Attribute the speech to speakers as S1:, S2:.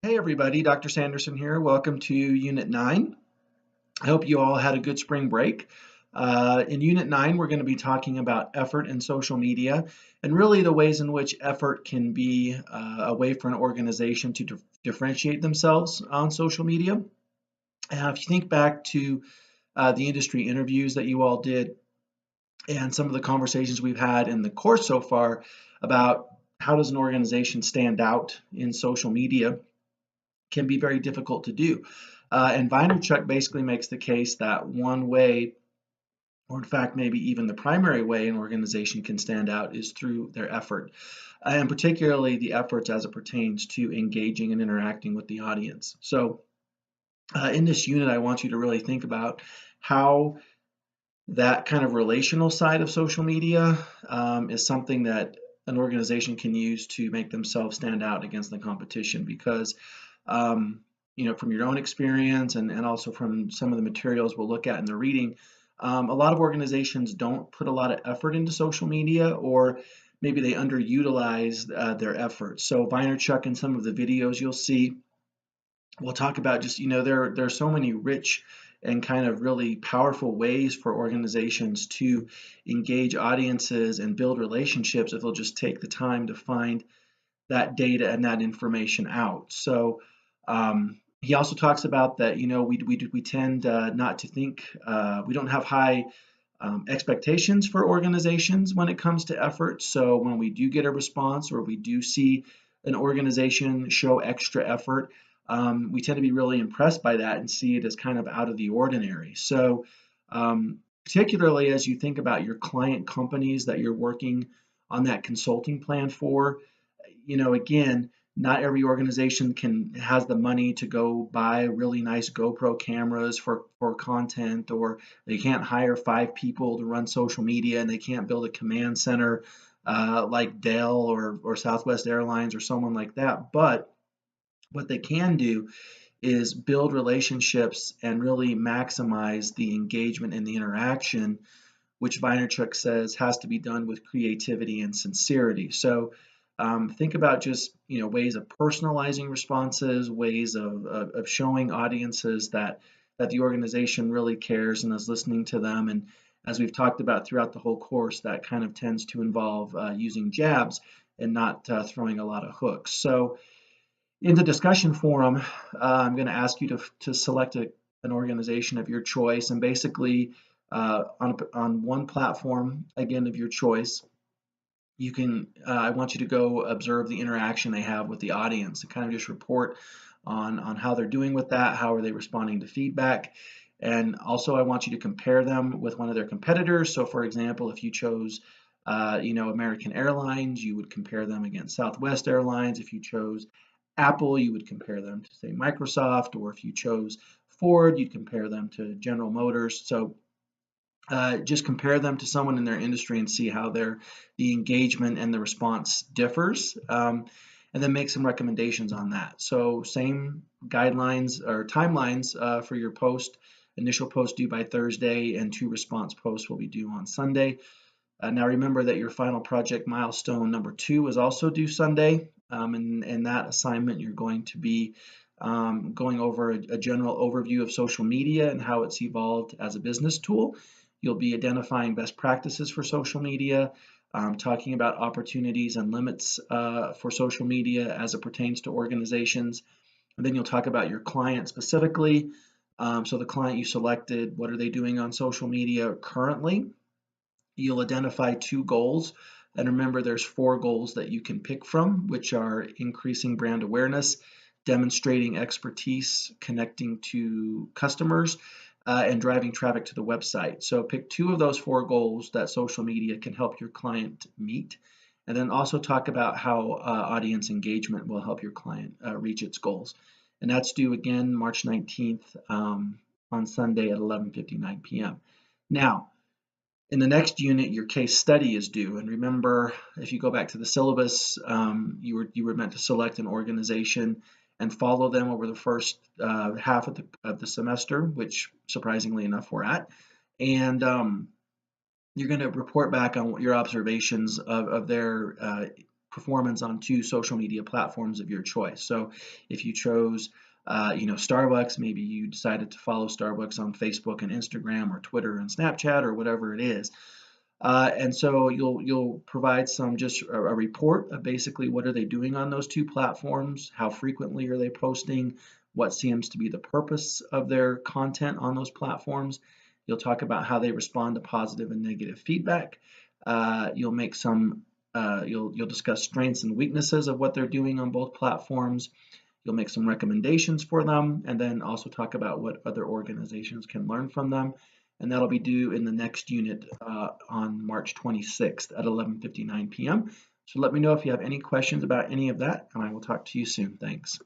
S1: Hey everybody, Dr. Sanderson here. Welcome to Unit 9. I hope you all had a good spring break. In Unit 9, we're going to be talking about effort in social media and really the ways in which effort can be a way for an organization to differentiate themselves on social media. If you think back to the industry interviews that you all did and some of the conversations we've had in the course so far about how does an organization stand out in social media, can be very difficult to do. And Vaynerchuk basically makes the case that one way, or in fact, maybe even the primary way an organization can stand out is through their effort, and particularly the efforts as it pertains to engaging and interacting with the audience. So, in this unit, I want you to really think about how that kind of relational side of social media is something that an organization can use to make themselves stand out against the competition because um, from your own experience and also from some of the materials we'll look at in the reading, a lot of organizations don't put a lot of effort into social media, or maybe they underutilize their efforts. So Vaynerchuk and some of the videos you'll see, we'll talk about just, there are so many rich and kind of really powerful ways for organizations to engage audiences and build relationships if they'll just take the time to find that data and that information out. So he also talks about that, we tend not to think, we don't have high expectations for organizations when it comes to effort. So when we do get a response or we do see an organization show extra effort, we tend to be really impressed by that and see it as kind of out of the ordinary. So particularly as you think about your client companies that you're working on that consulting plan for, again, not every organization has the money to go buy really nice GoPro cameras for content, or they can't hire 5 people to run social media, and they can't build a command center like Dell or Southwest Airlines or someone like that. But what they can do is build relationships and really maximize the engagement and the interaction, which Vaynerchuk says has to be done with creativity and sincerity. So think about just ways of personalizing responses, ways of showing audiences that the organization really cares and is listening to them. And as we've talked about throughout the whole course, that kind of tends to involve using jabs and not throwing a lot of hooks. So in the discussion forum, I'm going to ask you to select an organization of your choice, and basically on one platform, again, of your choice, you can, I want you to go observe the interaction they have with the audience and kind of just report on how they're doing with that, how are they responding to feedback. And also I want you to compare them with one of their competitors. So for example, if you chose American Airlines, you would compare them against Southwest Airlines. If you chose Apple, you would compare them to, say, Microsoft, or if you chose Ford, you'd compare them to General Motors. So just compare them to someone in their industry and see how the engagement and the response differs, and then make some recommendations on that. So same guidelines or timelines for your post. Initial post due by Thursday, and 2 response posts will be due on Sunday. Now remember that your final project milestone number 2 is also due Sunday. And that assignment, you're going to be going over a general overview of social media and how it's evolved as a business tool. You'll be identifying best practices for social media, talking about opportunities and limits for social media as it pertains to organizations. And then you'll talk about your client specifically. So the client you selected, what are they doing on social media currently? You'll identify 2 goals. And remember, there's 4 goals that you can pick from, which are increasing brand awareness, demonstrating expertise, connecting to customers, and driving traffic to the website. So pick 2 of those 4 goals that social media can help your client meet. And then also talk about how audience engagement will help your client reach its goals. And that's due again March 19th on Sunday at 11:59 p.m. Now, in the next unit, your case study is due. And remember, if you go back to the syllabus, you were meant to select an organization and follow them over the first half of the semester, which surprisingly enough we're at. And you're going to report back on what your observations of their performance on 2 social media platforms of your choice. So if you chose Starbucks, maybe you decided to follow Starbucks on Facebook and Instagram or Twitter and Snapchat or whatever it is. And so you'll provide some just a report of basically what are they doing on those 2 platforms, how frequently are they posting, what seems to be the purpose of their content on those platforms. You'll talk about how they respond to positive and negative feedback. You'll make some you'll discuss strengths and weaknesses of what they're doing on both platforms. You'll make some recommendations for them, and then also talk about what other organizations can learn from them. And that'll be due in the next unit on March 26th at 11:59 p.m. So let me know if you have any questions about any of that, and I will talk to you soon. Thanks.